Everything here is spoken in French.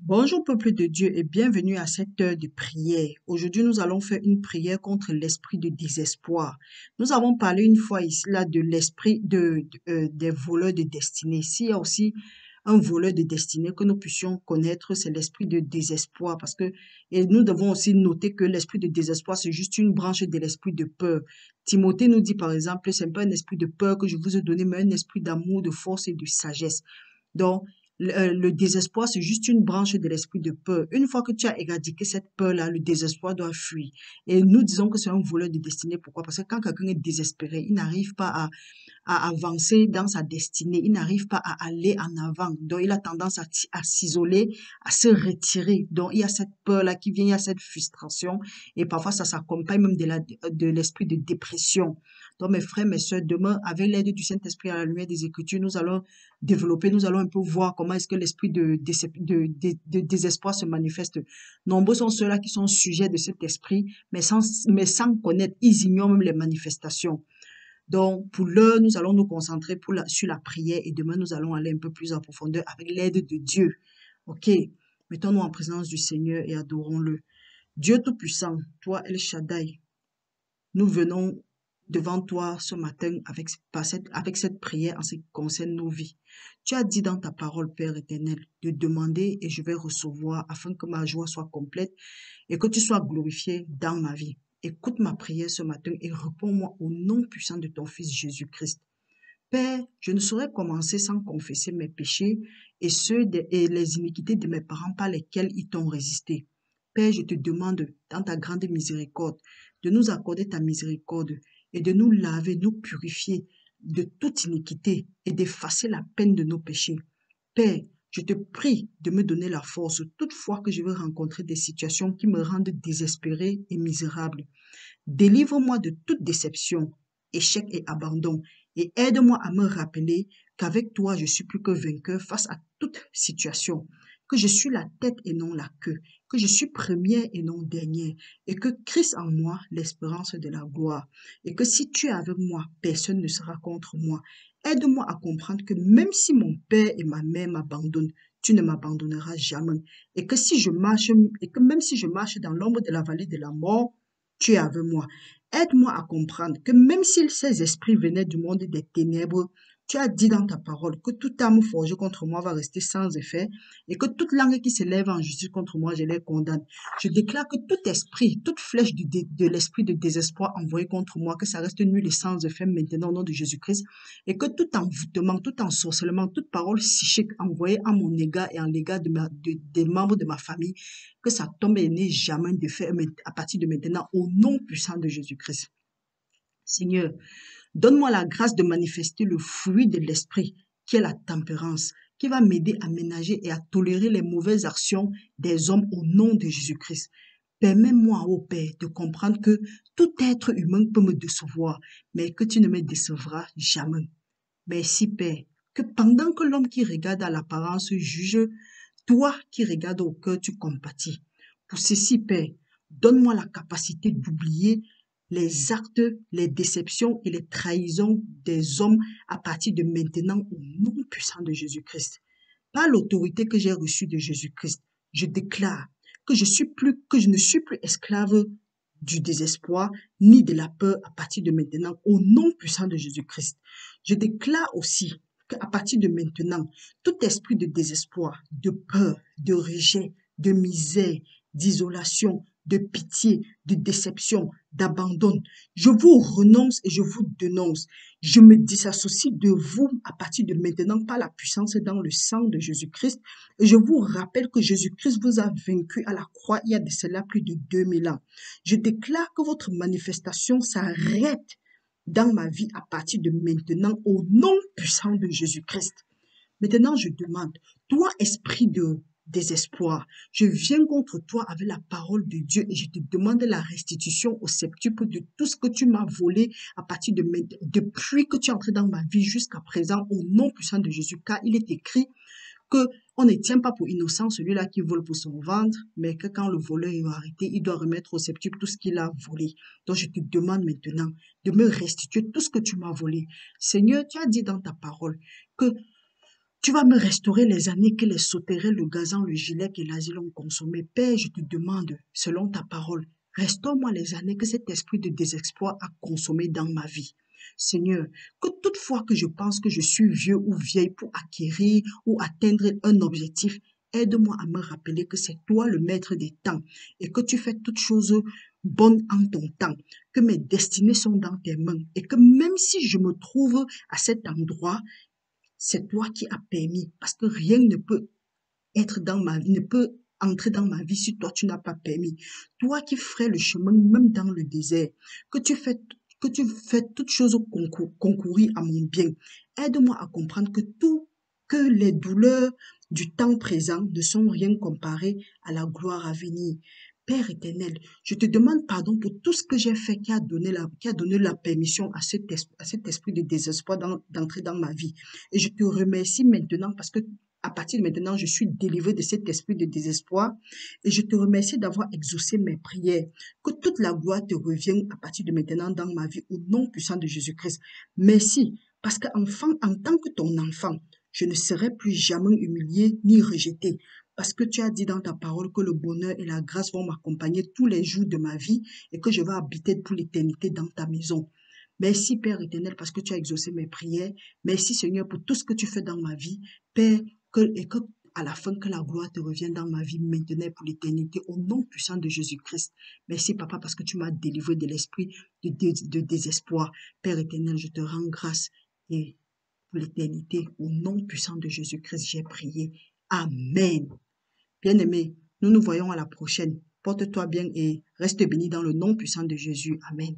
Bonjour peuple de Dieu et bienvenue à cette heure de prière. Aujourd'hui, nous allons faire une prière contre l'esprit de désespoir. Nous avons parlé une fois ici là de l'esprit des voleurs de destinée. S'il y a aussi un voleur de destinée que nous puissions connaître, c'est l'esprit de désespoir et nous devons aussi noter que l'esprit de désespoir, c'est juste une branche de l'esprit de peur. Timothée nous dit par exemple, c'est pas un esprit de peur que je vous ai donné, mais un esprit d'amour, de force et de sagesse. Donc, le désespoir, c'est juste une branche de l'esprit de peur. Une fois que tu as éradiqué cette peur-là, le désespoir doit fuir. Et nous disons que c'est un voleur de destinée. Pourquoi? Parce que quand quelqu'un est désespéré, il n'arrive pas à avancer dans sa destinée. Il n'arrive pas à aller en avant. Donc, il a tendance à s'isoler, à se retirer. Donc, il y a cette peur-là qui vient, il y a cette frustration. Et parfois, ça s'accompagne même de l'esprit de dépression. Donc, mes frères, mes sœurs, demain, avec l'aide du Saint-Esprit à la lumière des Écritures, nous allons développer, nous allons un peu voir comment est-ce que l'esprit de désespoir se manifeste. Nombreux sont ceux-là qui sont sujets de cet esprit, mais sans connaître, ils ignorent même les manifestations. Donc, pour l'heure, nous allons nous concentrer sur la prière et demain, nous allons aller un peu plus en profondeur avec l'aide de Dieu. OK? Mettons-nous en présence du Seigneur et adorons-le. Dieu Tout-Puissant, toi, El Shaddai, nous venons devant toi ce matin avec cette prière en ce qui concerne nos vies. Tu as dit dans ta parole, Père éternel, de demander et je vais recevoir afin que ma joie soit complète et que tu sois glorifié dans ma vie. Écoute ma prière ce matin et réponds-moi au nom puissant de ton Fils Jésus-Christ. Père, je ne saurais commencer sans confesser mes péchés et les iniquités de mes parents par lesquels ils t'ont résisté. Père, je te demande, dans ta grande miséricorde, de nous accorder ta miséricorde et de nous laver, nous purifier de toute iniquité et d'effacer la peine de nos péchés. Père, je te prie de me donner la force toutefois que je vais rencontrer des situations qui me rendent désespéré et misérable. Délivre-moi de toute déception, échec et abandon, et aide-moi à me rappeler qu'avec toi, je suis plus que vainqueur face à toute situation, que je suis la tête et non la queue, que je suis première et non dernière, et que Christ en moi, l'espérance de la gloire, et que si tu es avec moi, personne ne sera contre moi. Aide-moi à comprendre que même si mon père et ma mère m'abandonnent, tu ne m'abandonneras jamais, et que même si je marche dans l'ombre de la vallée de la mort, tu es avec moi. Aide-moi à comprendre que même si ces esprits venaient du monde des ténèbres, tu as dit dans ta parole que toute arme forgée contre moi va rester sans effet et que toute langue qui s'élève en justice contre moi, je les condamne. Je déclare que tout esprit, toute flèche de l'esprit de désespoir envoyé contre moi, que ça reste nul et sans effet maintenant au nom de Jésus-Christ et que tout envoûtement, tout ensorcellement, toute parole psychique envoyée à mon égard et en l'égard des membres de ma famille, que ça tombe et n'ait jamais de fait à partir de maintenant au nom puissant de Jésus-Christ. Seigneur, donne-moi la grâce de manifester le fruit de l'esprit, qui est la tempérance, qui va m'aider à ménager et à tolérer les mauvaises actions des hommes au nom de Jésus-Christ. Permets-moi, ô Père, de comprendre que tout être humain peut me décevoir, mais que tu ne me décevras jamais. Merci, Père, que pendant que l'homme qui regarde à l'apparence juge, toi qui regardes au cœur, tu compatis. Pour ceci, Père, donne-moi la capacité d'oublier les actes, les déceptions et les trahisons des hommes à partir de maintenant au nom puissant de Jésus-Christ. Par l'autorité que j'ai reçue de Jésus-Christ, je déclare que je ne suis plus esclave du désespoir ni de la peur à partir de maintenant au nom puissant de Jésus-Christ. Je déclare aussi qu'à partir de maintenant, tout esprit de désespoir, de peur, de rejet, de misère, d'isolation, de pitié, de déception, d'abandon, je vous renonce et je vous dénonce. Je me disassocie de vous à partir de maintenant par la puissance dans le sang de Jésus-Christ. Et je vous rappelle que Jésus-Christ vous a vaincu à la croix il y a de cela plus de 2000 ans. Je déclare que votre manifestation s'arrête dans ma vie à partir de maintenant au nom puissant de Jésus-Christ. Maintenant, je demande, toi, esprit de désespoir, je viens contre toi avec la parole de Dieu et je te demande la restitution au septuple de tout ce que tu m'as volé à partir de depuis que tu es entré dans ma vie jusqu'à présent au nom puissant de Jésus, car il est écrit que on ne tient pas pour innocent celui-là qui vole pour son ventre, mais que quand le voleur est arrêté, il doit remettre au septuple tout ce qu'il a volé. Donc je te demande maintenant de me restituer tout ce que tu m'as volé. Seigneur, tu as dit dans ta parole que Tu vas me restaurer les années que les sauterelles, le gazan, le gilet et l'asile ont consommé. Père, je te demande, selon ta parole, restaure-moi les années que cet esprit de désespoir a consommé dans ma vie. Seigneur, que toutefois que je pense que je suis vieux ou vieille pour acquérir ou atteindre un objectif, aide-moi à me rappeler que c'est toi le maître des temps et que tu fais toutes choses bonnes en ton temps, que mes destinées sont dans tes mains et que même si je me trouve à cet endroit, c'est toi qui as permis, parce que rien ne peut être dans ma vie, ne peut entrer dans ma vie si toi tu n'as pas permis. Toi qui ferais le chemin même dans le désert, que tu fais toutes choses concourir à mon bien. Aide-moi à comprendre que les douleurs du temps présent ne sont rien comparées à la gloire à venir. Père éternel, je te demande pardon pour tout ce que j'ai fait qui a donné la permission à cet esprit de désespoir d'entrer dans ma vie. Et je te remercie maintenant parce que à partir de maintenant, je suis délivrée de cet esprit de désespoir et je te remercie d'avoir exaucé mes prières. Que toute la gloire te revienne à partir de maintenant dans ma vie au nom puissant de Jésus-Christ. Merci parce en tant que ton enfant, je ne serai plus jamais humilié ni rejeté. Parce que tu as dit dans ta parole que le bonheur et la grâce vont m'accompagner tous les jours de ma vie et que je vais habiter pour l'éternité dans ta maison. Merci Père éternel parce que tu as exaucé mes prières. Merci Seigneur pour tout ce que tu fais dans ma vie. Père, et que à la fin que la gloire te revienne dans ma vie maintenant et pour l'éternité au nom puissant de Jésus-Christ. Merci Papa parce que tu m'as délivré de l'esprit de désespoir. Père éternel, je te rends grâce et pour l'éternité au nom puissant de Jésus-Christ, j'ai prié. Amen. Bien-aimé, nous nous voyons à la prochaine. Porte-toi bien et reste béni dans le nom puissant de Jésus. Amen.